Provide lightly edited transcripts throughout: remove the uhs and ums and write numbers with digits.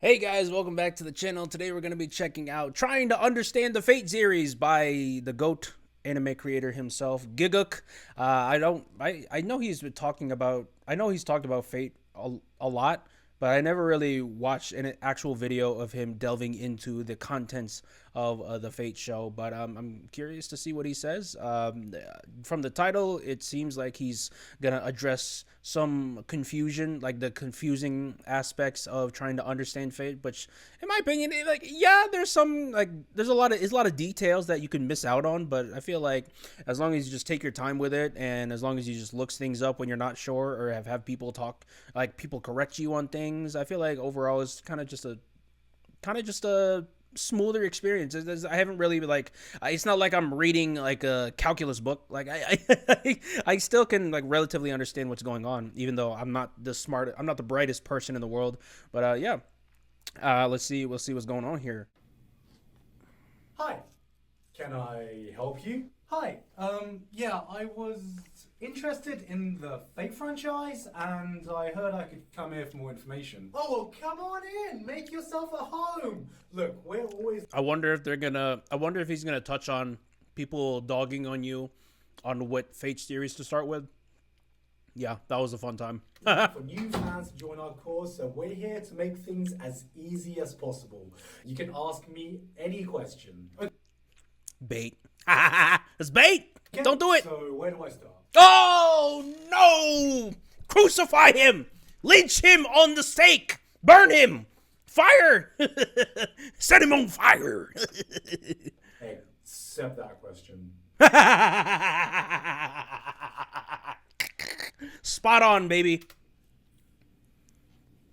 Hey guys, welcome back to the channel. Today we're going to be checking out Trying to Understand the Fate series by the GOAT anime creator himself, Gigguk. I know he's been talking about, I know he's talked about Fate a lot, but I never really watched an actual video of him delving into the contents of the Fate show. But I'm curious to see what he says. From the title, it seems like he's gonna address some confusion, like the confusing aspects of trying to understand Fate. Which, in my opinion, there's some there's a lot of details that you can miss out on. But I feel like as long as you just take your time with it, and as long as you just looks things up when you're not sure, or have people talk, like people correct you on things, I feel like overall it's kind of just a smoother experience. I haven't really it's not like I'm reading like a calculus book. Like I still can like relatively understand what's going on, even though I'm not the brightest person in the world. But we'll see what's going on here. Hi, can I help you? Hi, yeah, I was interested in the Fate franchise and I heard I could come here for more information. Oh, well, come on in, make yourself at home. Look, we're always. I wonder if he's gonna touch on people dogging on you on what Fate series to start with. Yeah, that was a fun time. For new fans to join our course, so we're here to make things as easy as possible. You can ask me any question. Bait. It's bait. Okay, Don't do it. So where do I start? Oh no! Crucify him! Lynch him on the stake! Burn him! Fire! Set him on fire! Accept that question. Spot on, baby.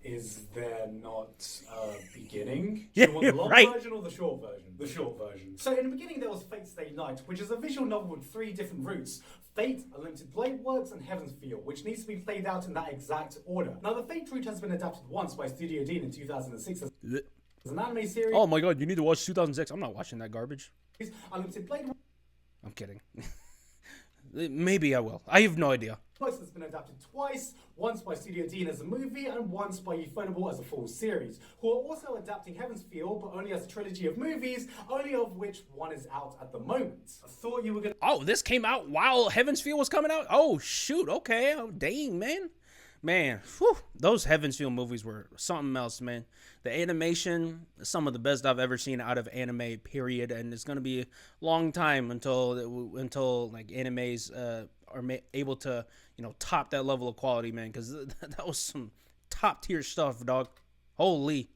Is there not a beginning? Yeah, Do you want the long right. version or the short version? The short version. So in the beginning there was Fate Stay Night, which is a visual novel with 3 different routes. Fate, A Limited Blade Works, and Heaven's Feel, which needs to be played out in that exact order. Now the Fate route has been adapted once by Studio Dean in 2006 as an anime series. Oh my god, you need to watch 2006. I'm not watching that garbage. Unlimited Blade I'm kidding. Maybe I will. I have no idea. Works has been adapted twice, once by Studio Dean as a movie and once by Ufotable as a full series, who are also adapting Heaven's Feel, but only as a trilogy of movies, only of which one is out at the moment. I thought you were gonna. Oh, this came out while Heaven's Feel was coming out? Oh, shoot. Okay. Oh, dang, man. Man, whew, those Heaven's Feel movies were something else, man. The animation, some of the best I've ever seen out of anime, period. And it's going to be a long time until like animes are able to, top that level of quality, man. Because that was some top tier stuff, dog. Holy.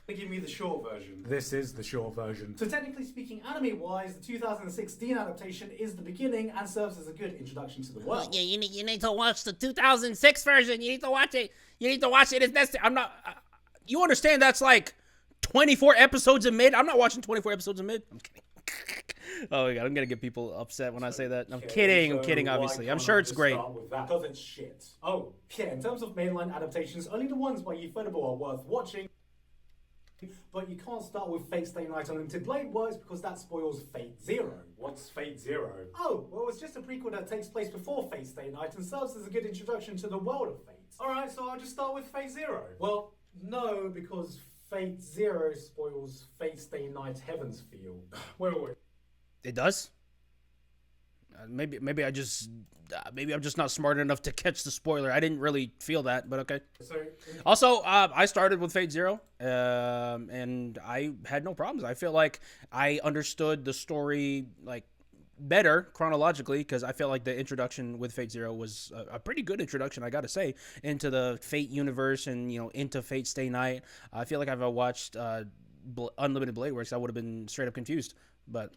Give me the short version. This is the short version. So technically speaking, anime-wise, the 2016 adaptation is the beginning and serves as a good introduction to the world. Yeah, you need to watch the 2006 version. You need to watch it. You need to watch it. It's necessary. I'm not. You understand? That's like 24 episodes of mid. I'm not watching 24 episodes of mid. I'm kidding. Oh my god, I'm gonna get people upset when I say that. I'm kidding. Obviously, I'm sure it's great. Because it's shit. Oh, yeah. In terms of mainline adaptations, only the ones by Ufotable are worth watching. But you can't start with Fate Stay Night Unlimited Blade Works because that spoils Fate Zero. What's Fate Zero? Oh, well, it's just a prequel that takes place before Fate Stay Night and serves as a good introduction to the world of Fate. Alright, so I'll just start with Fate Zero. Well, no, because Fate Zero spoils Fate Stay Night Heaven's Feel. Wait. It does? Maybe I'm just not smart enough to catch the spoiler. I didn't really feel that, but okay. Also, I started with Fate Zero, and I had no problems. I feel like I understood the story like better chronologically because I feel like the introduction with Fate Zero was a pretty good introduction, I gotta say, into the Fate universe and into Fate Stay Night. I feel like if I watched Unlimited Blade Works, I would have been straight up confused, but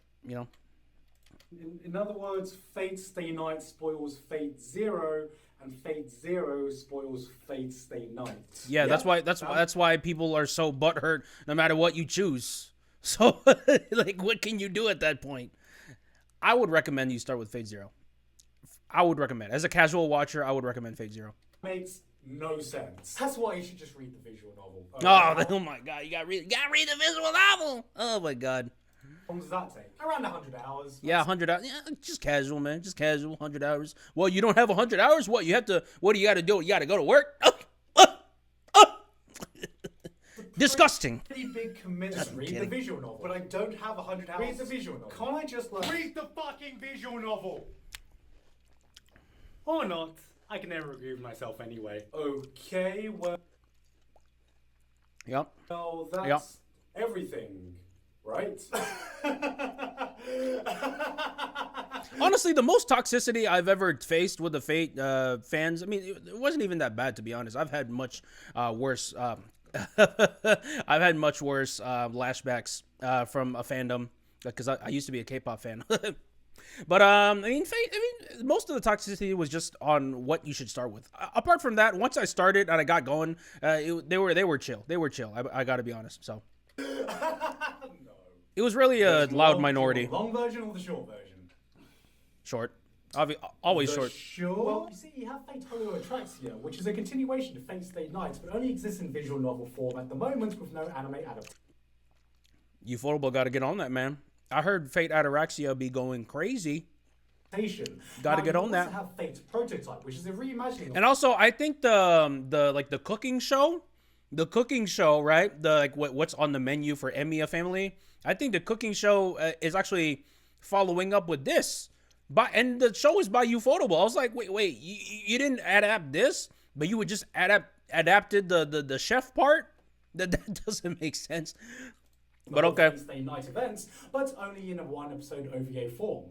In other words, Fate Stay Night spoils Fate Zero, and Fate Zero spoils Fate Stay Night. Yeah, that's why people are so butthurt no matter what you choose. So, like, what can you do at that point? I would recommend you start with Fate Zero. I would recommend, as a casual watcher, I would recommend Fate Zero. Makes no sense. That's why you should just read the visual novel. Oh my god, you gotta read the visual novel. Oh my god. How long does that take? Around 100 hours. Yeah, 100 hours. Yeah, just casual, man. Just casual, 100 hours. Well, you don't have 100 hours? What do you got to do? You got to go to work? Disgusting. pretty big commitment. Read the kidding. visual novel, but I don't have 100 hours. Read the visual novel. Can't I just read the fucking visual novel? Or not. I can never agree with myself anyway. Okay, well, Yep. that's everything, right? Honestly, the most toxicity I've ever faced with the Fate fans, I mean, it wasn't even that bad, to be honest. I've had much worse. I've had much worse lashbacks from a fandom because I used to be a K-pop fan. But I mean, Fate. I mean, most of the toxicity was just on what you should start with. Apart from that, once I started and I got going, they were chill. They were chill. I got to be honest. So it was really a loud minority. Long version or the short version? Short. Always short. Sure. Well, you see, you have Fate Holo Atraxia, which is a continuation of Fate Stay Night, but only exists in visual novel form at the moment with no anime adaptation. Ufotable got to get on that, man. I heard Fate Ataraxia be going crazy. Got to get on that. Have Fate Prototype, which is a reimagining. And also, I think the cooking show, right? The like what's on the menu for Emiya family. I think the cooking show is actually following up with this. And the show is by Ufotable. I was like, wait, you didn't adapt this, but you would just adapted the chef part? That doesn't make sense. But okay. Wednesday night events, but only in a one-episode OVA form.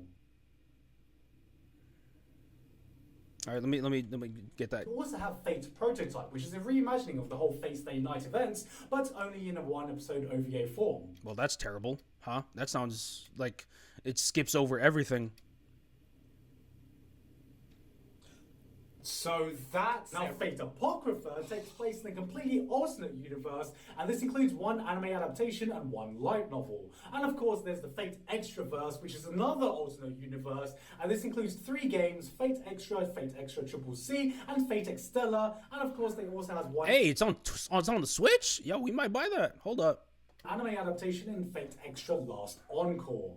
All right, let me get that. We also have Fate Prototype, which is a reimagining of the whole Fate Stay Night events, but only in a one-episode OVA form. Well, that's terrible, huh? That sounds like it skips over everything. So that's now Fate Apocrypha takes place in a completely alternate universe, and this includes one anime adaptation and one light novel. And of course, there's the Fate Extraverse, which is another alternate universe, and this includes 3 games: Fate Extra Triple C, and Fate Extella. And of course, they also have one. Hey, it's on the Switch. Yo, we might buy that. Hold up. Anime adaptation in Fate Extra Last Encore.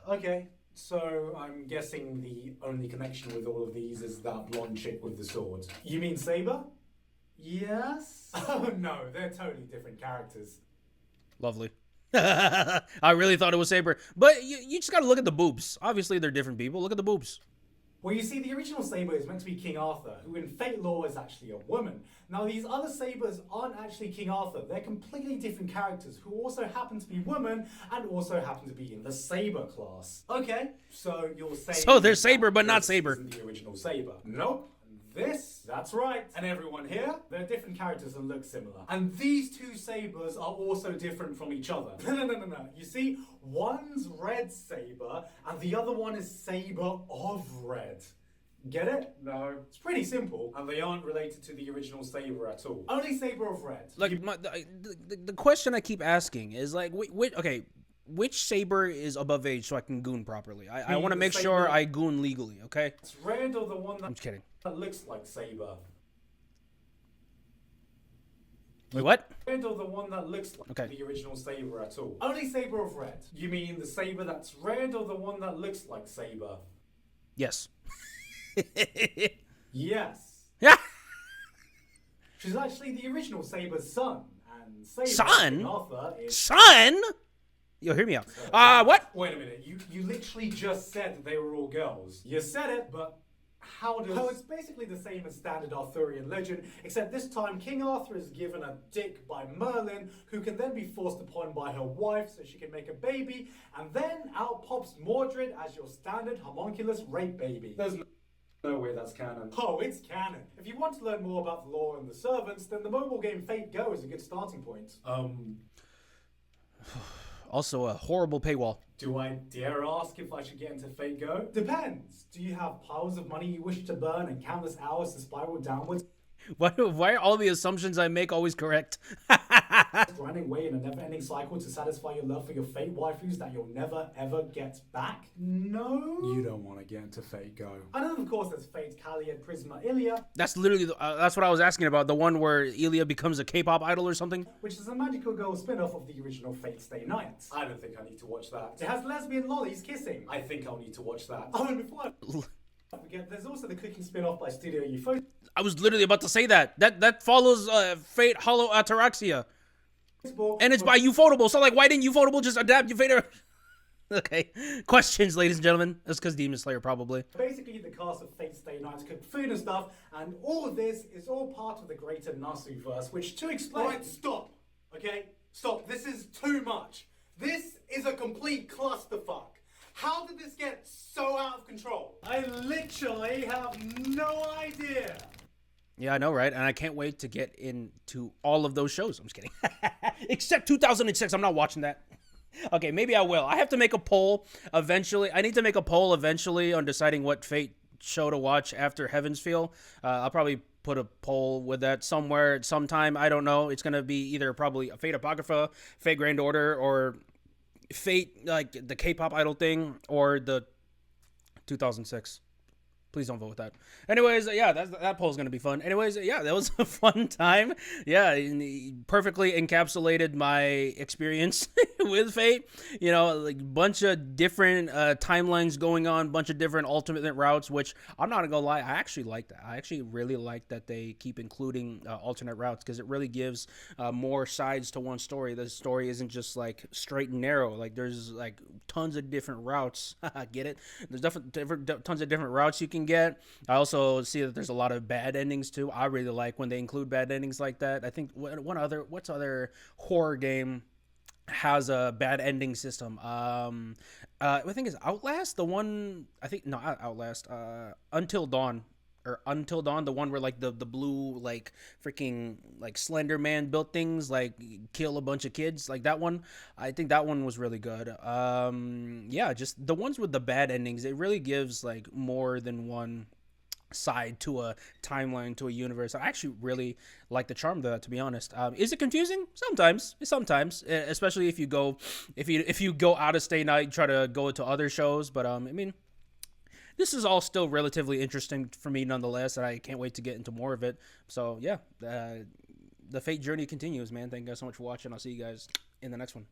Okay. So, I'm guessing the only connection with all of these is that blonde chick with the sword. You mean Saber? Yes? Oh no, they're totally different characters. Lovely. I really thought it was Saber. But you just gotta look at the boobs. Obviously, they're different people. Look at the boobs. Well, you see, the original Saber is meant to be King Arthur, who in Fate lore is actually a woman. Now, these other Sabers aren't actually King Arthur. They're completely different characters who also happen to be women and also happen to be in the Saber class. Okay, so you'll say... So they're Saber, but not Saber. Isn't the original Saber. Nope. This, that's right. And everyone here, they're different characters and look similar. And these 2 Sabers are also different from each other. No. You see, one's Red Saber and the other one is Saber of Red. Get it? No. It's pretty simple. And they aren't related to the original Saber at all. Only Saber of Red. Like, the question I keep asking is, like, okay, which Saber is above age so I can goon properly? I want to make sure I goon legally, okay? It's Red or the one that... I'm just kidding. That looks like Saber. Wait, what? Red or the one that looks like the original Saber at all? Only Saber of Red. You mean the Saber that's red or the one that looks like Saber? Yes. Yes. Yeah. She's actually the original Saber's son. And Saber son? Arthur is... Son? Yo, hear me out. What? Wait a minute. You literally just said that they were all girls. You said it, but... How does... Well, it's basically the same as standard Arthurian legend, except this time King Arthur is given a dick by Merlin, who can then be forced upon by her wife so she can make a baby, and then out pops Mordred as your standard homunculus rape baby. There's no way that's canon. Oh, it's canon. If you want to learn more about the lore and the servants, then the mobile game Fate Go is a good starting point. Also a horrible paywall. Do I dare ask if I should get into Fate Go? Depends. Do you have piles of money you wish to burn and countless hours to spiral downwards? Why are all the assumptions I make always correct? Grinding away in a never-ending cycle to satisfy your love for your Fate waifus that you'll never ever get back? No. You don't want to get into Fate Go. And then of course there's Fate Kaliad Prisma Ilia. That's literally that's what I was asking about. The one where Ilia becomes a K-pop idol or something. Which is a magical girl spin-off of the original Fate Stay Night. I don't think I need to watch that. It has lesbian lollies kissing. I think I'll need to watch that. Oh, and before There's also the cooking spin-off by Studio Ufotable. I was literally about to say that. That follows Fate Hollow Ataraxia. And it's by Ufotable. So, like, why didn't Ufotable just adapt Fate? Okay. Questions, ladies and gentlemen. That's because Demon Slayer, probably. Basically, the cast of Fate Stay Night to cook food and stuff, and all of this is all part of the greater Nasu-verse, which, to explain... Alright, stop. Okay? Stop. This is too much. This is a complete clusterfuck. How did this get so out of control? I literally have no idea. Yeah, I know, right? And I can't wait to get into all of those shows. I'm just kidding. Except 2006. I'm not watching that. Okay, maybe I will. I have to make a poll eventually. I need to make a poll eventually on deciding what Fate show to watch after Heaven's Feel. I'll probably put a poll with that somewhere at some time. I don't know. It's going to be either probably a Fate Apocrypha, Fate Grand Order, or Fate, like the K-pop idol thing, or the 2006. Please don't vote with that. Anyways, yeah, that poll is going to be fun. Anyways, yeah, that was a fun time. Yeah, perfectly encapsulated my experience with Fate. You know, like bunch of different timelines going on, bunch of different alternate routes, which I'm not going to lie, I actually like that. I actually really like that they keep including alternate routes because it really gives more sides to one story. The story isn't just like straight and narrow. Like there's like tons of different routes. Get it? There's tons of different routes you can get. I also see that there's a lot of bad endings too. I really like when they include bad endings like that. I think what's other horror game has a bad ending system? I think it's Outlast. The one not Outlast. Until Dawn. The one where like the blue like freaking like Slender Man built things like kill a bunch of kids, like that one. I think that one was really good. Yeah, just the ones with the bad endings, it really gives like more than one side to a timeline, to a universe. I actually really like the charm of that, to be honest. Is it confusing? Sometimes, especially if you go out of Stay Night, try to go to other shows. But I mean, this is all still relatively interesting for me nonetheless, and I can't wait to get into more of it. So yeah, the Fate journey continues, man. Thank you guys so much for watching. I'll see you guys in the next one.